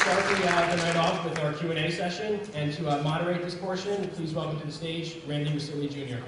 start the night off with our Q&A session, and to moderate this portion, please welcome to the stage Randy Wasili Jr.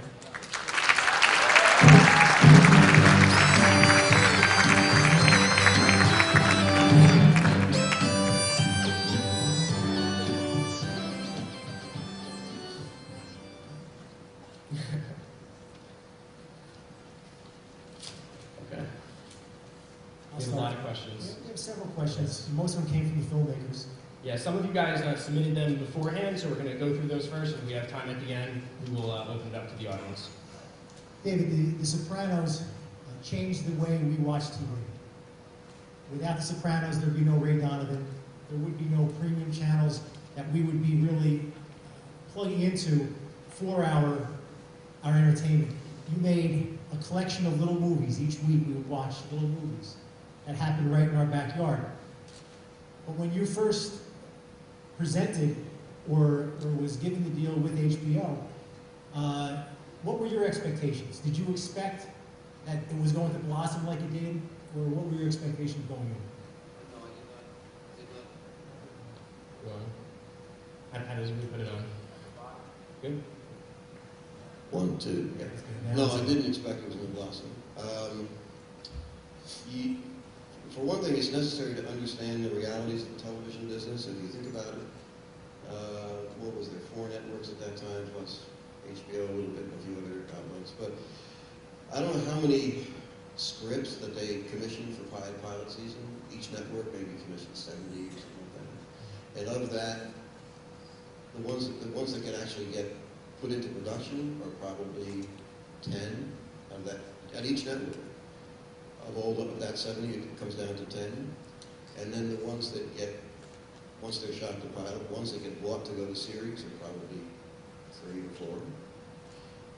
We have a lot of questions. We have several questions. Most of them came from the filmmakers. Yeah, some of you guys submitted them beforehand, so we're going to go through those first. If we have time at the end, we will open it up to the audience. David, The Sopranos changed the way we watch TV. Without The Sopranos, there'd be no Ray Donovan. There would be no premium channels that we would be really plugging into for our entertainment. You made a collection of little movies. Each week we would watch little movies that happened right in our backyard. But when you first presented or was given the deal with HBO, what were your expectations? Did you expect that it was going to blossom like it did, or what were your expectations going in? No, I did not. Go on. How does we put it on? Good? 1, 2. Yeah. No, I didn't expect it was going to blossom. For one thing, it's necessary to understand the realities of the television business. If you think about it, what was there, 4 networks at that time, plus HBO, a little bit, a few other outlets. But I don't know how many scripts that they commissioned for pilot season. Each network maybe commissioned 70 or something like that. And of that, the ones that can actually get put into production are probably 10 of that at each network. Of all of that 70, it comes down to 10. And then the ones that get, once they're shot to pilot, ones that get bought to go to series are probably 3 or 4.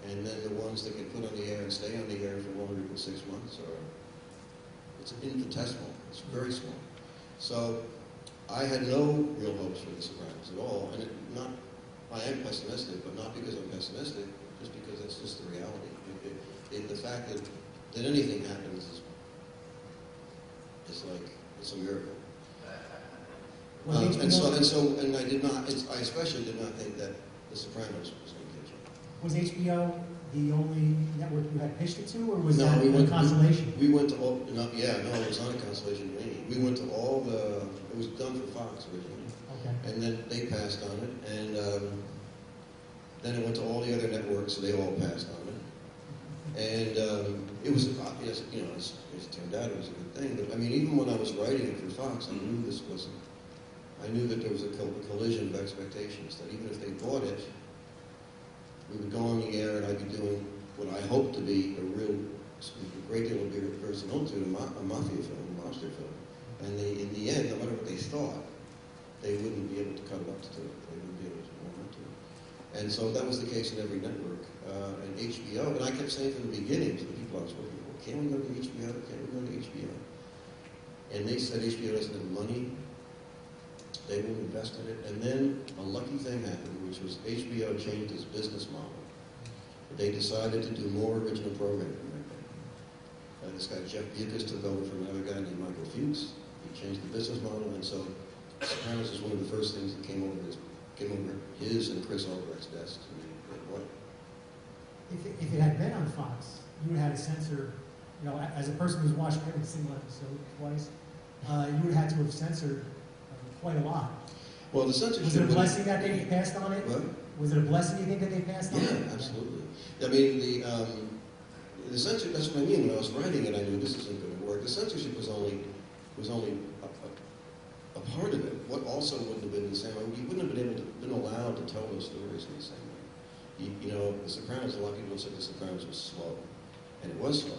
And then the ones that get put on the air and stay on the air for longer than 6 months it's infinitesimal. It's very small. So I had no real hopes for The Sopranos at all. And I am pessimistic, but not because I'm pessimistic, just because that's just the reality. The fact that anything happens is it's a miracle. And I especially did not think that The Sopranos was going to catch on. Was HBO the only network you had pitched it to, or was No, that a consolation? We went to all, it was not a consolation to me. We went to all it was done for Fox originally. Okay. And then they passed on it, and then it went to all the other networks, so they all passed on it. And it was, as it turned out, it was a good thing. But I mean, even when I was writing it for Fox, I knew that there was a collision of expectations, that even if they bought it, we would go on the air and I'd be doing what I hoped to be a great deal of verisimilitude, a mafia film, a monster film. And in the end, no matter what they thought, they wouldn't be able to cut up to it. They wouldn't be able to warm up to it. And so that was the case in every network. And HBO, and I kept saying from the beginning to the people I was working for, can we go to HBO? Can we go to HBO? And they said HBO doesn't have money. They won't invest in it. And then a lucky thing happened, which was HBO changed its business model. They decided to do more original programming. This guy, Jeff Bewkes, took over from another guy named Michael Fuchs. He changed the business model, and so Sopranos is one of the first things that came over his and Chris Albrecht's desks. What? If it had been on Fox, you would have had to censor, as a person who's watched every single episode twice, you would have had to have censored quite a lot. Well, the censorship... Was it a blessing that they passed on it? What? Was it a blessing, you think, that they passed on it? Yeah, absolutely. I mean, the censorship, that's what I mean. When I was writing it, I knew this isn't going to work. The censorship was only a part of it. What also wouldn't have been the same way, you wouldn't have been allowed to tell those stories in the same way. The Sopranos, a lot of people said The Sopranos was slow, and it was slow.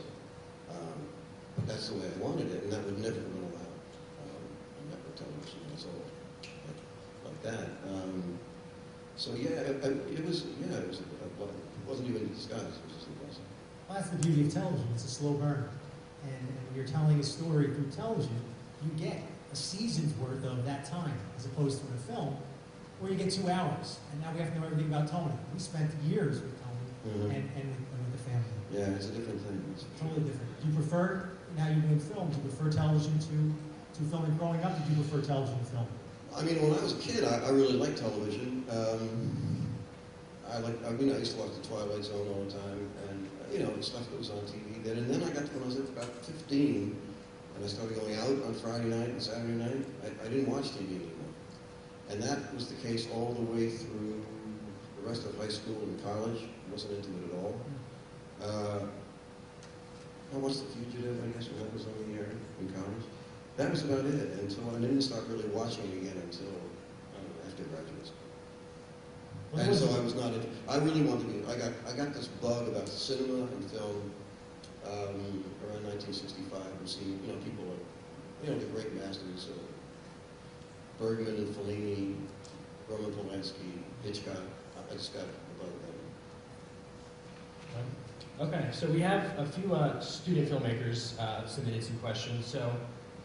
But that's the way I wanted it, and that would never have been allowed on network television. That's all like that. It wasn't even a disguise. It was just a blessing. Well, that's the beauty of television. It's a slow burn. And when you're telling a story through television, you get a season's worth of that time, as opposed to in a film, where you get 2 hours. And now we have to know everything about Tony. We spent years with Tony and with the family. Yeah, it's a different thing. It's totally different. Do you prefer, now you're doing film, do you prefer television to film? And growing up, did you prefer television to film? I mean, when I was a kid, I really liked television. I used to watch The Twilight Zone all the time, and the stuff that was on TV then. And then I got to when I was about 15, and I started going out on Friday night and Saturday night. I didn't watch TV anymore, and that was the case all the way through the rest of high school and college. Wasn't into it at all. I watched The Fugitive, I guess, when that was on the air in college. That was about it until I didn't start really watching it again until after graduate school. And so I was not. I really wanted to be. I got this bug about cinema and film around 1965. And seeing people like the great masters, Bergman and Fellini, Roman Polanski, Hitchcock. I just got a bug about it. Okay, so we have a few student filmmakers submitted some questions. So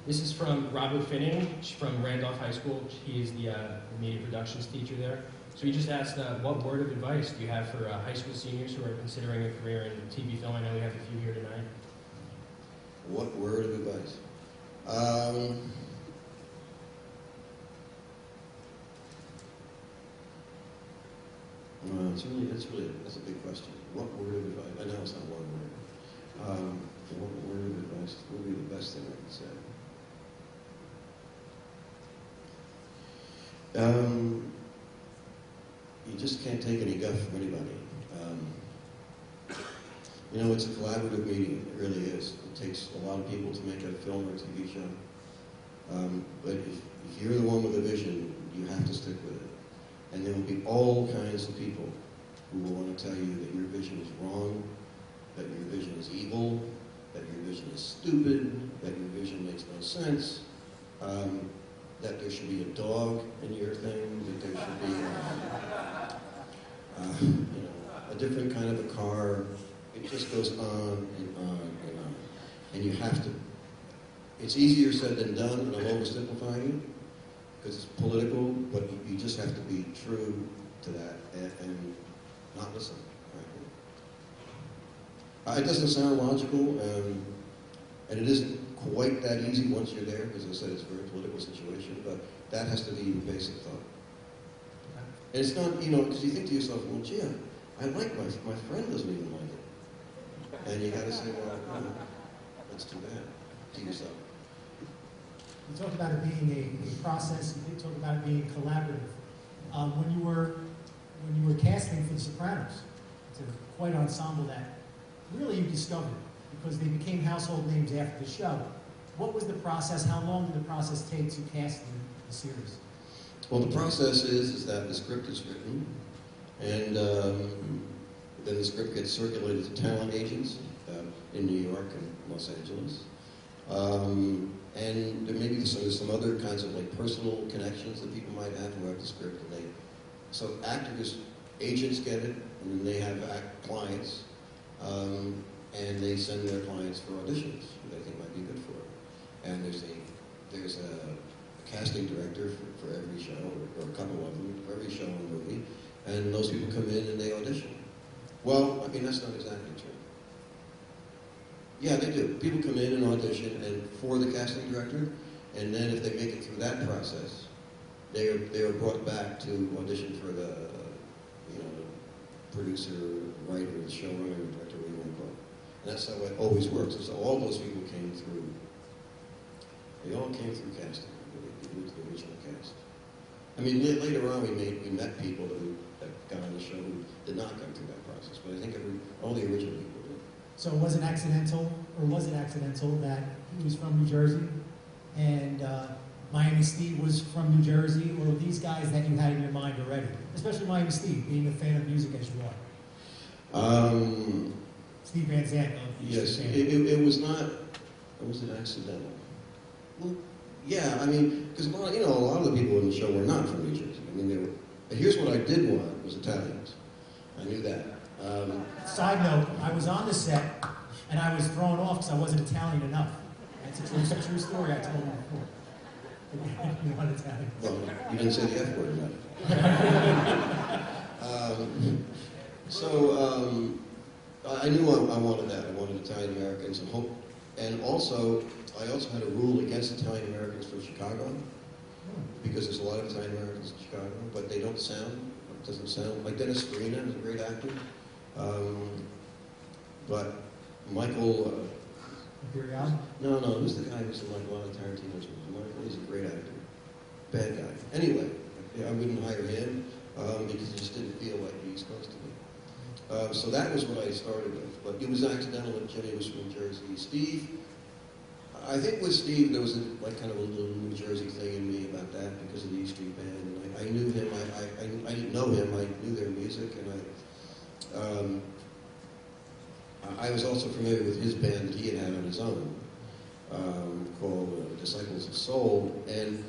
this is from Robert Finning from Randolph High School. He is the media productions teacher there. So he just asked, what word of advice do you have for high school seniors who are considering a career in TV film? I know we have a few here tonight. What word of advice? That's a big question. What word of advice? I know it's not one word. What word of advice would be the best thing I could say? You just can't take any guff from anybody. It's a collaborative medium. It really is. It takes a lot of people to make a film or a TV show. But if you're the one with a vision, you have to stick with it. And there will be all kinds of people who will want to tell you that your vision is wrong, that your vision is evil, that your vision is stupid, that your vision makes no sense, that there should be a dog in your thing, that there should be a different kind of a car. It just goes on and on and on. And you have to, it's easier said than done, and I'm oversimplifying it, because it's political, but you just have to be true to that and not listen. Right? It doesn't sound logical, and it isn't quite that easy once you're there, because as I said, it's a very political situation, but that has to be the basic thought. And it's not, because you think to yourself, well, gee, I like my friend doesn't even like it. And you got to say, well, let's do that to yourself. You talked about it being a process. You did talk about it being collaborative. When you were casting for The Sopranos, it's a quite ensemble that really you discovered because they became household names after the show. What was the process? How long did the process take to cast the series? Well, the process is that the script is written, and then the script gets circulated to talent agents in New York and Los Angeles. And there may be some other kinds of personal connections that people might have who have the script. So actors, agents get it, and then they have clients, and they send their clients for auditions who they think might be good for it. And there's a casting director for every show, or a couple of them, for every show and movie, and those people come in and they audition. Well, I mean, that's not exactly true. Yeah, they do. People come in and audition and for the casting director, and then if they make it through that process, they are brought back to audition for the producer, writer, showrunner, director, whatever you want to call it. And that's how it always works. So all those people came through. They all came through casting. They went to the original cast. I mean, later on we met people that got on the show who did not come through that process, but I think all the original people did. So was it accidental that he was from New Jersey and Miami Steve was from New Jersey, or these guys that you had in your mind already? Especially Miami Steve, being a fan of music as you are. Steve Van Zandt. Yes, it was not. Was it accidental? Well, yeah, I mean, because a lot of the people in the show were not from New Jersey. I mean, they were. Here's what I did want was Italians. I knew that. Side note: I was on the set and I was thrown off because I wasn't Italian enough. That's a true story I told you before. You want Italian? Well, you didn't say the F word enough. I knew I wanted that. I wanted Italian Americans and also I had a rule against Italian Americans from Chicago. because there's a lot of Italian Americans in Chicago, but they don't sound, it doesn't sound, like Dennis Farina is a great actor. But Michael, Imperial? no, who's the guy who's in like a lot of Tarantino's movies? Michael, he's a great actor. Bad guy. Anyway, I wouldn't hire him because it just didn't feel like he was supposed to be. So that was what I started with. But it was accidental that Jenny was from Jersey. Steve, I think with Steve there was like kind of a little New Jersey thing in me about that because of the E Street Band. And I knew him. I didn't know him. I knew their music, and I was also familiar with his band that he had on his own, called Disciples of Soul. And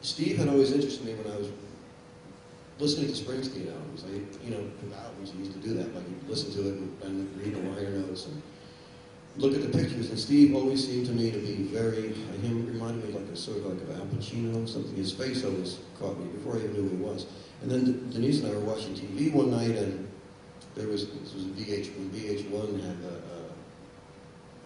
Steve had always interested me when I was listening to Springsteen albums. Albums, he used to do that. Like he'd listen to it and read the liner notes and look at the pictures. And Steve always seemed to me to be him reminded me like a sort of like of Al Pacino, something. His face always caught me before I even knew who he was. And then Denise and I were watching TV one night, and this was when VH1 had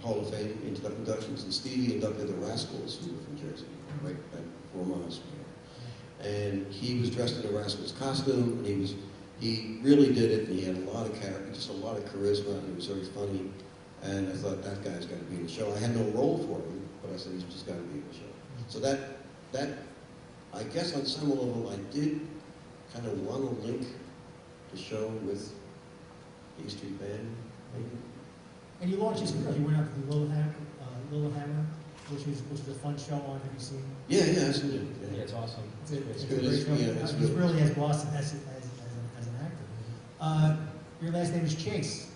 Hall of Fame inductions, and Stevie inducted the Rascals, who were from Jersey, right back 4 miles from here. And he was dressed in a Rascals costume, and he really did it, and he had a lot of character, just a lot of charisma, and he was very funny. And I thought, that guy's got to be in the show. I had no role for him, but I said, he's just got to be in the show. So that I guess on some level, I did kind of want to link the show with the E Street Band, maybe. And you launched this career. You went out to the Little Hammer, which was a fun show on. Have you seen? Yeah, absolutely. Yeah, it's awesome. It's good. a great show. Yeah, it's He's good. really as Boston as an actor. Your last name is Chase.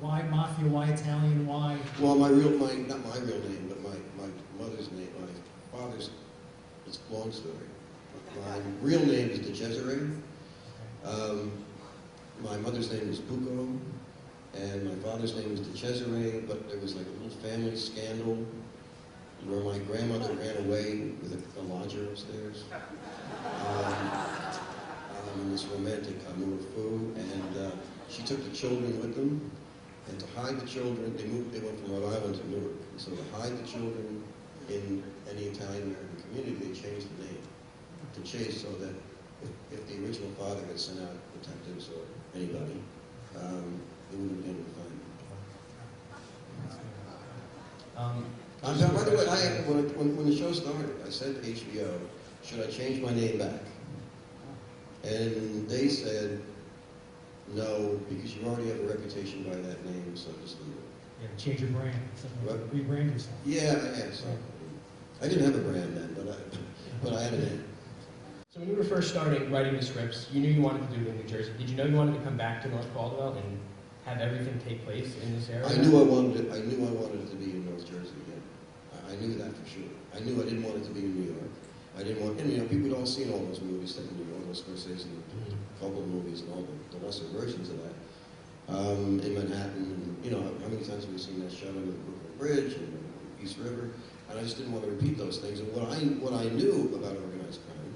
Why Mafia? Why Italian? Why? Well, not my real name, but my mother's name, my father's, it's a long story. My real name is DeCesare. My mother's name is Bucco, and my father's name is DeCesare, but there was like a little family scandal where my grandmother ran away with a lodger upstairs. In this romantic amour fou, and she took the children with them. And to hide the children, they went from Rhode Island to Newark. So to hide the children in any Italian-American community, they changed the name to Chase, so that if the original father had sent out detectives or anybody, they wouldn't have been able to find them. By the way, when the show started, I said to HBO, should I change my name back? And they said, no, because you already have a reputation by that name, so just leave it. Yeah, change your brand. What? Rebrand yourself. Yeah, so I didn't have a brand then, but I had a name. So when you were first starting writing the scripts, you knew you wanted to do it in New Jersey. Did you know you wanted to come back to North Caldwell and have everything take place in this area? I knew I wanted it to be in North Jersey again. I knew that for sure. I knew I didn't want it to be in New York. I didn't want, and people had all seen all those movies set in New York, those Scorsese and Coppola movies and all the lesser versions of that. In Manhattan, how many times have we seen that shot under the Brooklyn Bridge and East River? And I just didn't want to repeat those things. And what I knew about organized crime,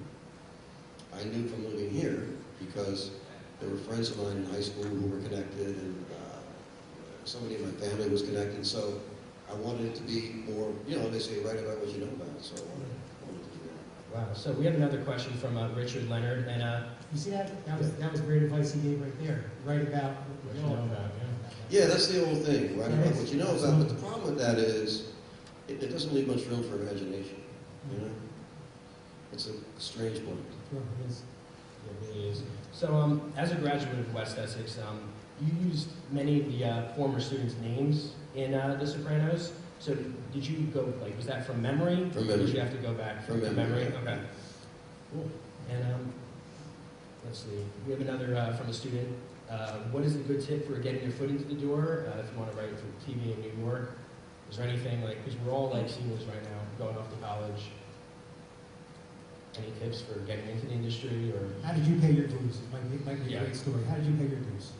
I knew from living here, because there were friends of mine in high school who were connected, and somebody in my family was connected. So I wanted it to be more, they say write about what you know about. So I wanted to do that. Wow. So we have another question from Richard Leonard, and You see that? That was great advice he gave right there. Write about what you know about. Yeah, that's the old thing. Write Yeah, about it's- what you know about. But the problem with that is, it doesn't leave much room for imagination. It's a strange point. Sure, it is. it really is. So as a graduate of West Essex, you used many of the former students' names in The Sopranos. So did you go, was that from memory? From Or memory. did you have to go back From to memory. Okay. Cool. And let's see. We have another from a student. What is a good tip for getting your foot into the door if you want to write for TV in New York? Is there anything because we're all seniors right now, going off to college. Any tips for getting into the industry or? How did you pay your dues? It might be a Yeah. great story. How did you pay your dues?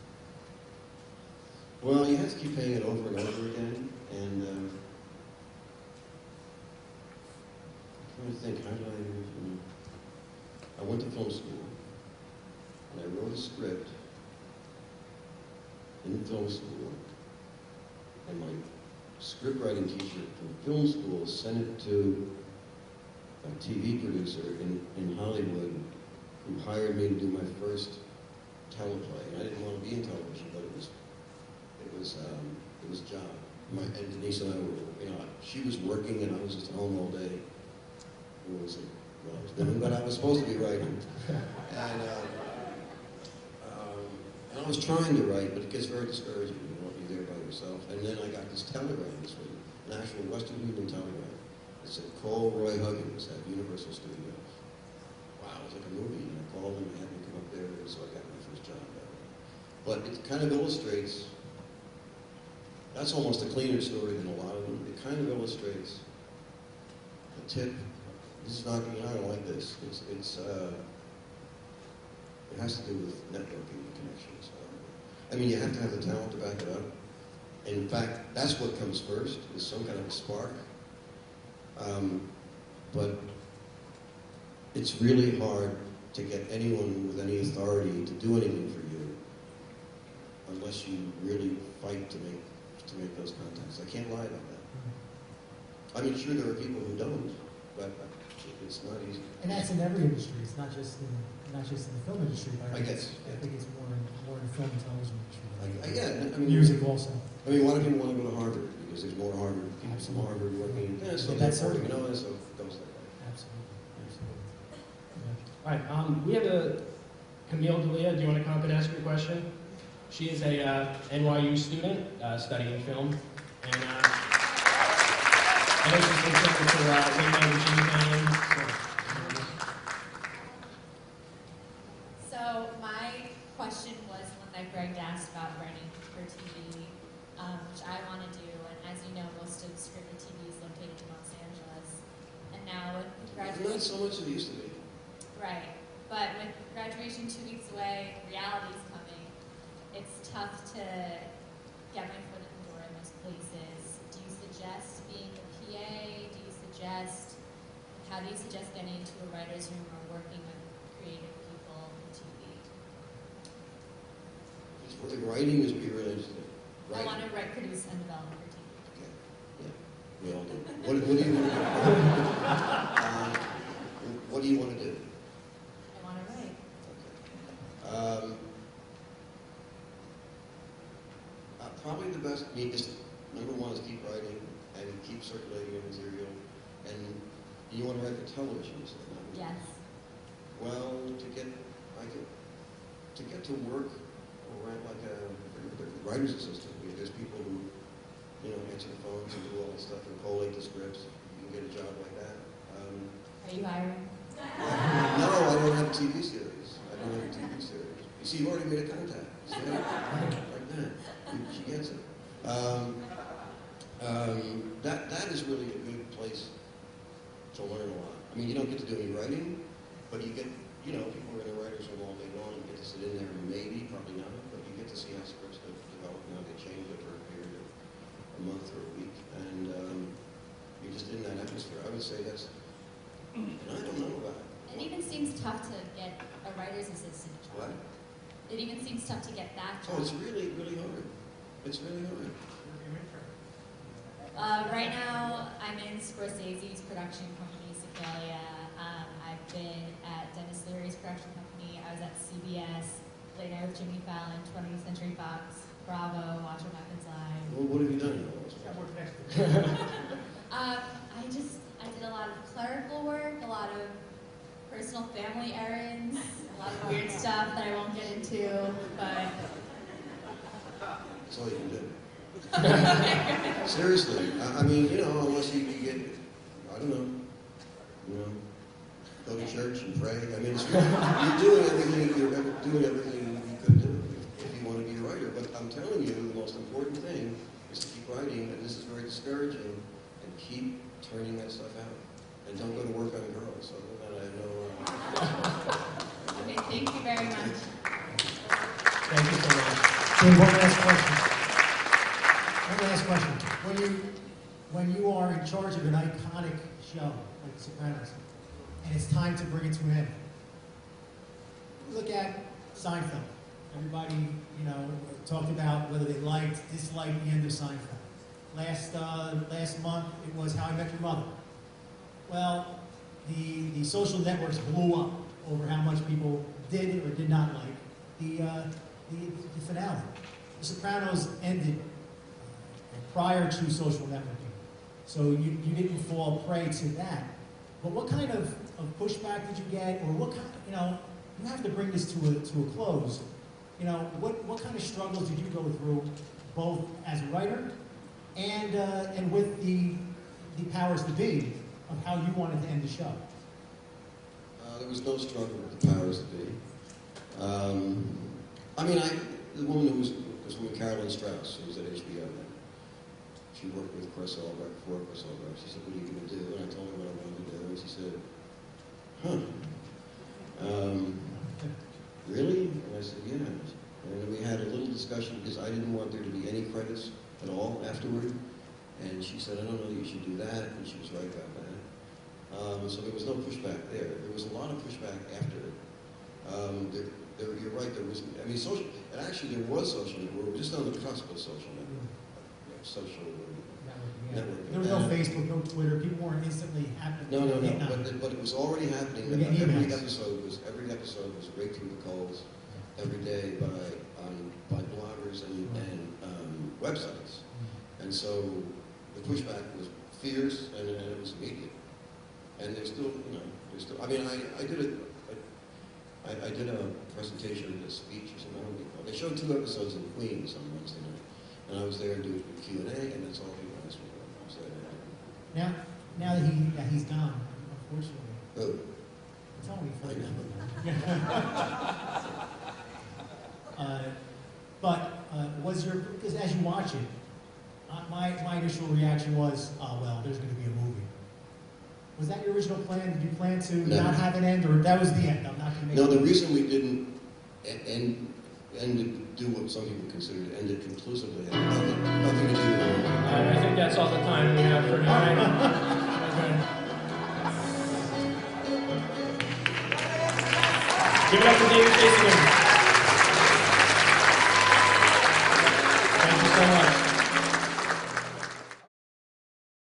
Well, you have to keep paying it over and over again. And I'm trying to think, how did I went to film school, and I wrote a script in film school, and my script writing teacher from film school sent it to TV producer in Hollywood who hired me to do my first teleplay. And I didn't want to be in television, but it was a job. And Denise and I were, she was working and I was just home all day. It was what I was doing, but I was supposed to be writing. And I was trying to write, but it gets very discouraging. You're there by yourself. And then I got this telegram this week, an actual Western Union telegram. It said, call Roy Huggins at Universal Studios. Wow, it was like a movie. And I called him and had him come up there, so I got my first job that way. But it kind of illustrates, that's almost a cleaner story than a lot of them. It kind of illustrates a tip. This is not, I don't like this. It has to do with networking and connections. I mean, you have to have the talent to back it up. And in fact, that's what comes first, is some kind of a spark. But it's really hard to get anyone with any authority to do anything for you unless you really fight to make those contacts. I can't lie about that. I mean, sure, there are people who don't, but it's not easy. And that's in every industry. It's not just in the film industry. But I think it's more in the film and television industry. Yeah, I mean, music also. I mean, a lot of people want to go to Harvard because there's more Harvard people from Harvard working. Yeah, so that's so certainly. so it goes that way. Absolutely. All right, we have a Camille D'Elia. Do you want to come up and ask your question? She is a NYU student studying film, and I know she's interested for Lin-Manuel Miranda. So my question was one that Greg asked about writing for TV, which I want to do. And as you know, most of scripted TV is located in Los Angeles. And now with graduation, Not so much as it used to be. right? But with graduation 2 weeks away, reality's coming. It's tough to get my foot in the door in those places. Do you suggest being a PA? How do you suggest getting into a writer's room or working with creative people in TV? What the writing is what you're really interested in. I Writing. want to write, produce, and develop for TV. Okay. Yeah. We all do. What do you want to do? What do you want to do? I want to write. Okay. Probably the best, number one is keep writing and keep circulating your material. And you want to write for television, you said, not music. Yes. Well, to get to work around like a writer's assistant, there's people who, answer the phones and do all that stuff and collate the scripts. You can get a job like that. Are you hiring? No, I don't have a TV series. You see, you've already made a contact. See that? Like that. She gets it. That is really a good place to learn a lot. I mean, you don't get to do any writing, but you get, people are in the writer's room all day long. You get to sit in there, probably not, but you get to see how scripts develop and how they change over a period of a month or a week. And you're just in that atmosphere. I would say that's, and I don't know about it. It even seems tough to get a writer's assistant job. What? It even seems tough to get that job. Oh, it's really, really hard. It's really hard. Right now, I'm in Scorsese's production company, Sequoia. I've been at Dennis Leary's production company. I was at CBS, Late Night with Jimmy Fallon, 20th Century Fox, Bravo, Watch What Happens Live. Well, what have you done? I did a lot of clerical work, a lot of personal family errands, a lot of weird stuff that I won't get into, but... That's all you can do. Seriously. I mean, unless you get, I don't know, go to church and pray. I mean, you're doing everything you could do if you want to be a writer. But I'm telling you, the most important thing is to keep writing, and this is very discouraging, and keep turning that stuff out. And don't go to work on girls. Other than that, I know. Okay, thank you very much. Thank you so much. Okay, one last question. When you are in charge of an iconic show like The Sopranos, and it's time to bring it to an end, look at Seinfeld. Everybody, talked about whether they liked, disliked the end of Seinfeld. Last month, it was How I Met Your Mother. Well, the social networks blew up over how much people did or did not like the finale. The Sopranos ended prior to social networking, so you didn't fall prey to that. But what kind of pushback did you get, or what kind? You know, you have to bring this to a close. You know, what kind of struggles did you go through, both as a writer and with the powers to be of how you wanted to end the show? There was no struggle with the powers that be. I mean, the woman who was woman Carolyn Strauss, who was at HBO then. She worked with Chris Albrecht, before Chris Albrecht. She said, "What are you going to do?" And I told her what I wanted to do, and she said, "Really?" And I said, "Yeah." And then we had a little discussion because I didn't want there to be any credits at all afterward. And she said, "I don't know, you should do that." And she was right about that. So there was no pushback there. There was a lot of pushback after it. You're right, there was, I mean, social, and actually there was social network. We're just on the cusp of social network. Social network. There was no Facebook, no Twitter. People weren't instantly happening. No. But it was already happening. Every episode was raked through the coals every day by bloggers and websites. And so the pushback was fierce and it was immediate. And there's still, I mean, I did a presentation, a speech or something. I don't know what you call it. They showed 2 episodes of Queens on Wednesday night. And I was there and doing a Q&A, and that's all people asked me about. So, now that he's gone, unfortunately. oh, Tell me I know. But was your, because as you watch it, my initial reaction was, oh well, there's going to be a movie. Was that your original plan? Did you plan to not have an end, or that was the end? I'm not going to make. No, the reason we didn't do what some people consider to end it conclusively had nothing to do with it. I think that's all the time we have for tonight. Okay. Give it up for David Jason. Thank you so much.